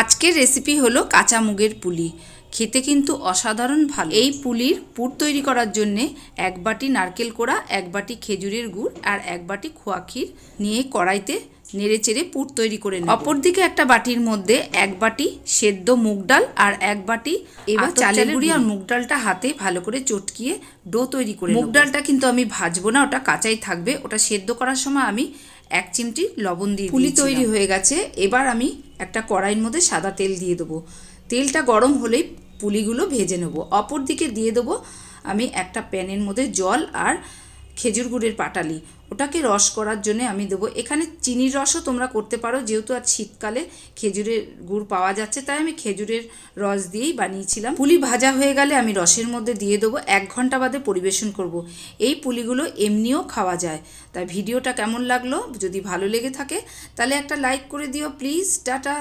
আজকের রেসিপি হলো কাঁচা মুগের পুলি। খেতে কিন্তু অসাধারণ ভালো। এই পুলির পুর তৈরি করার জন্যে 1 বাটি নারকেল কোড়া, 1 বাটি খেজুরের গুড় আর 1 বাটি খোয়া ক্ষীর নিয়ে কড়াইতে নেড়ে চেড়ে পুর তৈরি করে নেব। অপরদিকে একটা বাটির মধ্যে 1 বাটি সেদ্ধ মুগ ডাল আর 1 বাটি এবার চালের গুঁড়ি আর মুগ ডালটা হাতে ভালো করে চটকিয়ে ডো তৈরি করে। মুগ ডালটা কিন্তু আমি ভাজবো না, ওটা কাঁচাই থাকবে। ওটা সেদ্ধ করার সময় আমি 1 চিমটি লবণ দিয়ে পুলি তৈরি হয়ে গেছে। এবার আমি একটা কড়াইয়ের মধ্যে সাদা তেল দিয়ে দেবো। তেলটা গরম হলেই পুলিগুলো ভেজে নেব। অপর দিকে দিয়ে দেবো আমি একটা প্যানের মধ্যে জল আর খেজুর গুড়ের পাটালি, ওটাকে রস করার জন্য আমি দেবো। এখানে চিনির রসও তোমরা করতে পারো, যেহেতু আজ শীতকালে খেজুরের গুড় পাওয়া যাচ্ছে তাই আমি খেজুরের রস দিয়েই বানিয়েছিলাম। পুলি ভাজা হয়ে গেলে আমি রসের মধ্যে দিয়ে দেবো। 1 ঘন্টা বাদে পরিবেশন করব। এই পুলিগুলো এমনিও খাওয়া যায়। তাই ভিডিওটা কেমন লাগলো, যদি ভালো লেগে থাকে তাহলে একটা লাইক করে দিও প্লিজ। টাটা।